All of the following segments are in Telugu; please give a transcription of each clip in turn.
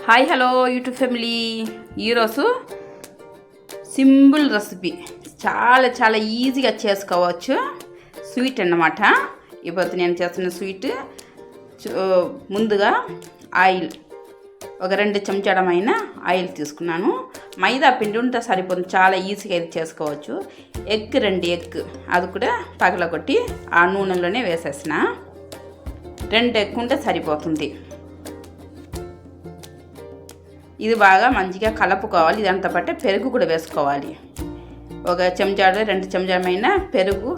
Hi hello YouTube family. ఈరోజు సింపుల్ రెసిపీ, చాలా చాలా ఈజీగా చేసుకోవచ్చు. స్వీట్ అన్నమాట. ఇప్పుడు నేను చేస్తున్న స్వీట్, ముందుగా ఆయిల్ ఒక 2 చెంచాడమైన ఆయిల్ తీసుకున్నాను. మైదా పిండి ఉంటే సరిపోతుంది, చాలా ఈజీగా ఇది చేసుకోవచ్చు. 2 ఎగ్ అది కూడా పగలగొట్టి ఆ నూనెలోనే వేసేసిన. 2 ఎగ్ ఉంటే సరిపోతుంది. ఇది బాగా మంచిగా కలుపుకోవాలి. ఇదంతా పట్టే పెరుగు కూడా వేసుకోవాలి. ఒక చెంచాడు 2 చెంచామైన పెరుగు,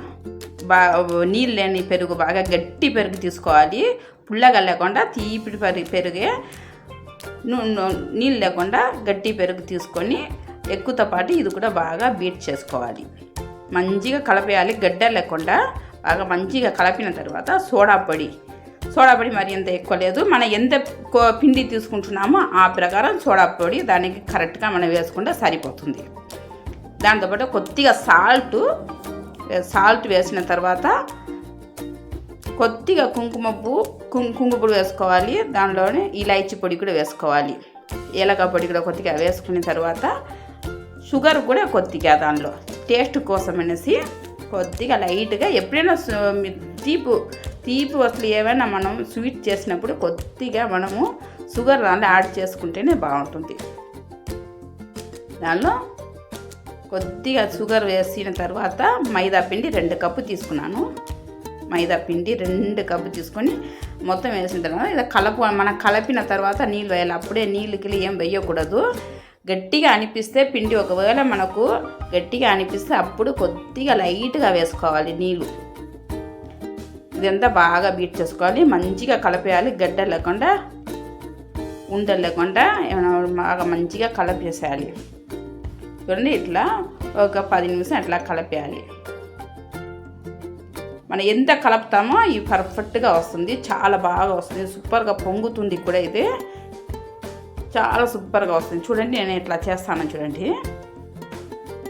నీళ్ళు లేని పెరుగు, బాగా గట్టి పెరుగు తీసుకోవాలి. పుల్లగా లేకుండా తీపి పెరుగే, నీళ్ళు లేకుండా గట్టి పెరుగు తీసుకొని ఎక్కువతో పాటు ఇది కూడా బాగా బీట్ చేసుకోవాలి. మంచిగా కలపేయాలి, గడ్డ లేకుండా బాగా మంచిగా కలిపిన తర్వాత సోడా పొడి మరి ఎంత ఎక్కువ లేదు, మనం ఎంత పిండి తీసుకుంటున్నామో ఆ ప్రకారం సోడా పొడి దానికి కరెక్ట్గా మనం వేసుకుంటే సరిపోతుంది. దాంతోపాటు కొద్దిగా సాల్ట్ వేసిన తర్వాత కొద్దిగా కుంకుమ పొడి వేసుకోవాలి. దానిలోనే ఇలాచీ పొడి కూడా వేసుకోవాలి. ఏలక పొడి కూడా కొద్దిగా వేసుకున్న తర్వాత షుగర్ కూడా కొద్దిగా దానిలో టేస్ట్ కోసం అనేసి కొద్దిగా లైట్గా, ఎప్పుడైనా తీపి అసలు ఏమైనా మనం స్వీట్ చేసినప్పుడు కొద్దిగా మనము షుగర్ దాంట్లో యాడ్ చేసుకుంటేనే బాగుంటుంది. దానిలో కొద్దిగా షుగర్ వేసిన తర్వాత మైదా పిండి 2 కప్పు తీసుకున్నాను. మైదా పిండి 2 కప్పు తీసుకొని మొత్తం వేసిన తర్వాత ఇది మనం కలిపిన తర్వాత నీళ్ళు వేయాలి. అప్పుడే నీళ్ళకి ఏం వేయకూడదు. గట్టిగా అనిపిస్తే పిండి, ఒకవేళ మనకు గట్టిగా అనిపిస్తే అప్పుడు కొద్దిగా లైట్గా వేసుకోవాలి నీళ్ళు. ఇదంతా బాగా బీట్ చేసుకోవాలి, మంచిగా కలిపేయాలి. గడ్డ లేకుండా, ఉండలు లేకుండా ఏమైనా బాగా మంచిగా కలిపేసేయాలి. చూడండి, ఇట్లా ఒక 10 నిమిషాలు అట్లా కలిపేయాలి. మనం ఎంత కలుపుతామో ఇవి పర్ఫెక్ట్గా వస్తుంది, చాలా బాగా వస్తుంది, సూపర్గా పొంగుతుంది కూడా. ఇది చాలా సూపర్గా వస్తుంది. చూడండి, నేను ఇట్లా చేస్తాను. చూడండి,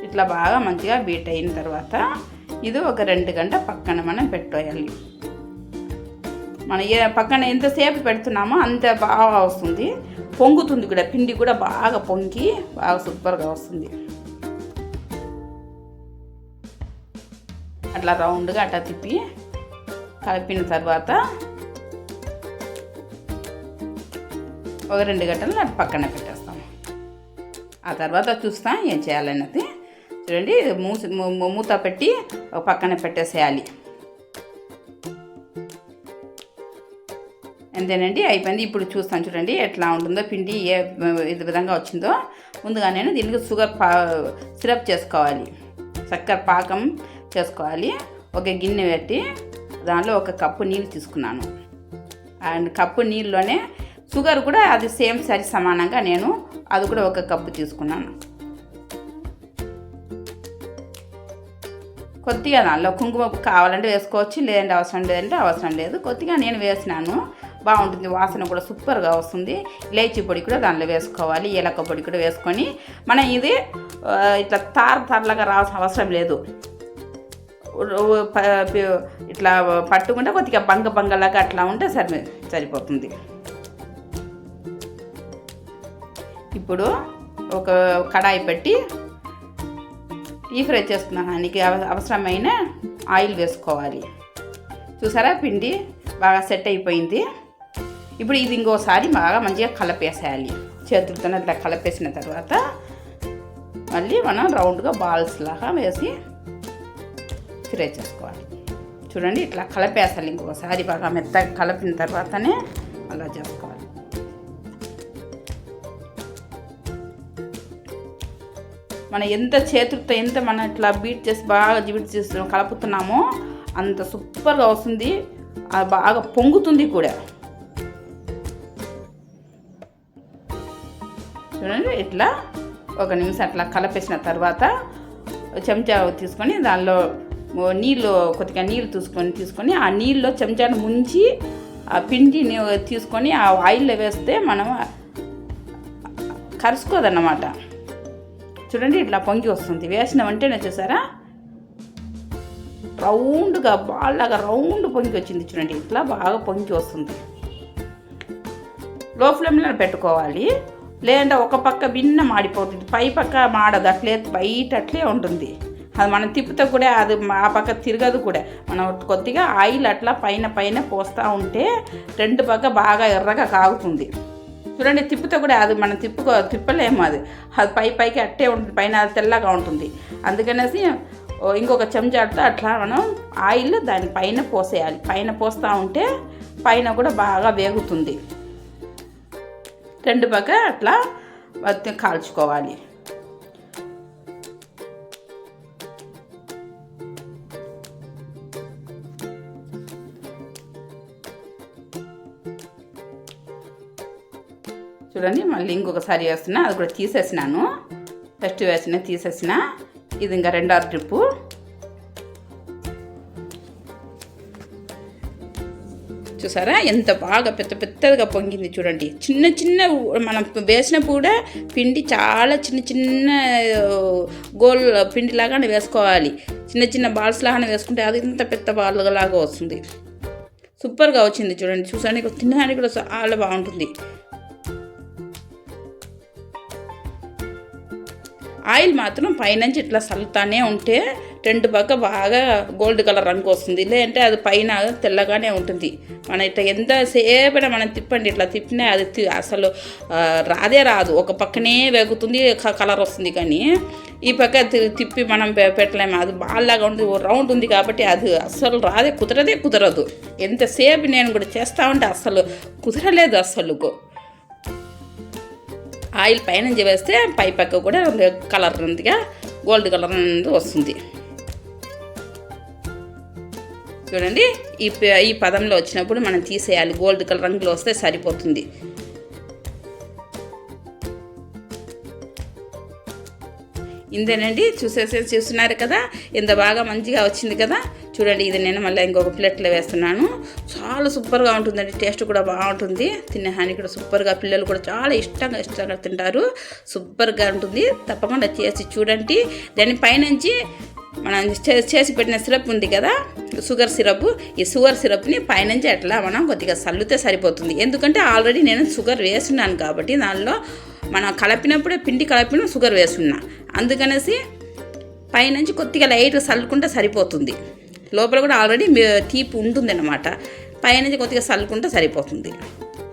ఇట్లా బాగా మంచిగా బీట్ అయిన తర్వాత ఇది ఒక 2 గంటల పక్కన మనం పెట్టేయాలి. మనం పక్కన ఎంతసేపు పెడుతున్నామో అంత బాగా వస్తుంది, పొంగుతుంది కూడా. పిండి కూడా బాగా పొంగి బాగా సూపర్గా వస్తుంది. అట్లా రౌండ్గా అట్లా తిప్పి కలిపిన తర్వాత ఒక 2 గంటలు అటు పక్కన పెట్టేస్తాం. ఆ తర్వాత చూస్తాం ఏం చేయాలన్నది. చూడండి, మూత పెట్టి ఒక పక్కన పెట్టేసేయాలి. అంతేనండి, అయిపోయింది. ఇప్పుడు చూస్తాను చూడండి ఎట్లా ఉంటుందో పిండి, ఏ విధంగా వచ్చిందో. ముందుగా నేను దీనికి సిరప్ చేసుకోవాలి, చక్కెర పాకం చేసుకోవాలి. ఒక గిన్నె పెట్టి దానిలో 1 కప్పు నీళ్ళు తీసుకున్నాను. అండ్ కప్పు నీళ్ళలోనే షుగర్ కూడా అది సేమ్ సరి సమానంగా నేను అది కూడా 1 కప్పు తీసుకున్నాను. కొద్దిగా దానిలో కుంకుమ కావాలంటే వేసుకోవచ్చు, లేదంటే అవసరం లేదు. కొద్దిగా నేను వేసినాను, బాగుంటుంది. వాసన కూడా సూపర్గా వస్తుంది. ఇలాచీ పొడి కూడా దానిలో వేసుకోవాలి, ఏలక పొడి కూడా వేసుకొని మనం ఇది ఇట్లా తారలాగా రావాల్సిన అవసరం లేదు. ఇట్లా పట్టుకుంటే కొద్దిగా బంగలాగా అట్లా ఉంటే సరిపోతుంది. ఇప్పుడు ఒక కడాయి పెట్టి డీప్ ఫ్రై చేసుకున్నానికి అవసరమైన ఆయిల్ వేసుకోవాలి. చూసారా, పిండి బాగా సెట్ అయిపోయింది. ఇప్పుడు ఇది ఇంకోసారి బాగా మంచిగా కలిపేసేయాలి. చేతులతో అట్లా కలిపేసిన తర్వాత మళ్ళీ మనం రౌండ్గా బాల్స్ లాగా వేసి ఫ్రై చేసుకోవాలి. చూడండి, ఇట్లా కలిపేసాలి. ఇంకోసారి బాగా మెత్తగా కలిపిన తర్వాతనే అలా చేసుకోవాలి. మనం ఎంత చేతులతో మనం ఇట్లా బీట్ చేసి బాగా కలుపుతున్నామో అంత సూపర్గా వస్తుంది, అది బాగా పొంగుతుంది కూడా. చూడండి, ఇట్లా 1 నిమిషం అట్లా కలిపేసిన తర్వాత చెంచా తీసుకొని దానిలో కొద్దిగా నీళ్ళు తీసుకొని ఆ నీళ్ళలో చెంచాను ముంచి ఆ పిండిని తీసుకొని ఆ ఆయిల్లో వేస్తే మనం కరుసుకోదన్నమాట. చూడండి, ఇట్లా పొంగి వస్తుంది. వేసిన వెంటనే చూసారా, రౌండ్గా బాల్లాగా రౌండ్ పొంగి వచ్చింది. చూడండి, ఇట్లా బాగా పొంగి వస్తుంది. లో ఫ్లేమ్లో పెట్టుకోవాలి. లేదంటే ఒక పక్క భిన్న మాడిపోతుంది, పై పక్క మాడదు, అట్లే బయట అట్లే ఉంటుంది. అది మనం తిప్పుతా కూడా అది ఆ పక్క తిరగదు కూడా. మనం కొద్దిగా ఆయిల్ అట్లా పైన పోస్తూ ఉంటే రెండు పక్క బాగా ఎర్రగా కాగుతుంది. చూడండి, తిప్పుతా కూడా అది మనం తిప్పలేము, అది పైకి అట్టే ఉంటుంది, పైన తెల్లగా ఉంటుంది. అందుకనేసి ఇంకొక చెంచాతో అట్లా మనం ఆయిల్ దాని పైన పోసేయాలి. పైన పోస్తూ ఉంటే పైన కూడా బాగా వేగుతుంది. రెండు పక్క అట్లా కాల్చుకోవాలి. చూడండి, మళ్ళీ ఇంకొకసారి వేస్తున్నా. అది కూడా తీసేసినాను, ఫస్ట్ తీసేసిన. ఇది ఇంకా రెండో ట్రిప్పు. చూసారా ఎంత బాగా పెద్దగా పొంగింది. చూడండి, చిన్న మనం వేసినప్పుడు కూడా పిండి చాలా చిన్న గోల్ పిండిలాగానే వేసుకోవాలి. చిన్న బాల్స్ లాగానే వేసుకుంటే అది ఇంత పెద్ద బాల్ లాగా వస్తుంది. సూపర్గా వచ్చింది. చూడండి, చూసానికి తినడానికి కూడా చాలా బాగుంటుంది. ఆయిల్ మాత్రం పైనుంచి ఇట్లా చల్లుతానే ఉంటే రెండు పక్క బాగా గోల్డ్ కలర్ రంగు వస్తుంది. లేదంటే అది పైన తెల్లగానే ఉంటుంది. మనం ఇట్లా ఎంతసేపైనా మనం తిప్పండి, ఇట్లా తిప్పినా అది అసలు రాదు. ఒక పక్కనే వేగుతుంది, కలర్ వస్తుంది. కానీ ఈ పక్క తిప్పి మనం పెట్టలేము. అది బాల్లాగా ఉంది, రౌండ్ ఉంది కాబట్టి అది అస్సలు కుదరదు. ఎంతసేపు నేను కూడా చేస్తూ ఉంటే అస్సలు కుదరలేదు. అస్సలు ఆయిల్ పైనుంచి వేస్తే పై పక్క కూడా కలర్ ఉందిగా గోల్డ్ కలర్ అనేది వస్తుంది. చూడండి, ఈ పదంలో వచ్చినప్పుడు మనం తీసేయాలి. గోల్డ్ కలర్ రంగులో వస్తే సరిపోతుంది. ఇందేనండి, చూస్తున్నారు కదా ఎంత బాగా మంచిగా వచ్చింది కదా. చూడండి, ఇది నేను మళ్ళీ ఇంకొక ప్లేట్లో వేస్తున్నాను. చాలా సూపర్గా ఉంటుందండి, టేస్ట్ కూడా బాగుంటుంది. తినేహానికి కూడా సూపర్గా, పిల్లలు కూడా చాలా ఇష్టంగా తింటారు. సూపర్గా ఉంటుంది. తప్పకుండా చేసి చూడండి. దాని పైనుంచి మనం చేసి పెట్టిన సిరప్ ఉంది కదా, షుగర్ సిరప్. ఈ షుగర్ సిరప్ని పైనుంచి అట్లా మనం కొద్దిగా చల్లితే సరిపోతుంది. ఎందుకంటే ఆల్రెడీ నేను షుగర్ వేస్తున్నాను కాబట్టి దానిలో మనం పిండి కలిపిన షుగర్ వేస్తున్నా. అందుకనేసి పైనుంచి కొద్దిగా లైట్గా చల్లుకుంటే సరిపోతుంది. లోపల కూడా ఆల్రెడీ తీపి ఉంటుందన్నమాట. పైనుంచి కొద్దిగా చల్లుకుంటే సరిపోతుంది.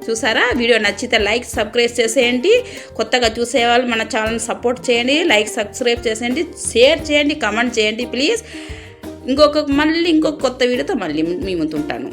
చూసారా? వీడియో నచ్చితే లైక్ సబ్స్క్రైబ్ చేసేయండి. కొత్తగా చూసేవాళ్ళు మన ఛానల్ని సపోర్ట్ చేయండి. లైక్ సబ్స్క్రైబ్ చేసేయండి, షేర్ చేయండి, కామెంట్ చేయండి ప్లీజ్. ఇంకొక కొత్త వీడియోతో మళ్ళీ మీ ముందుంటాను.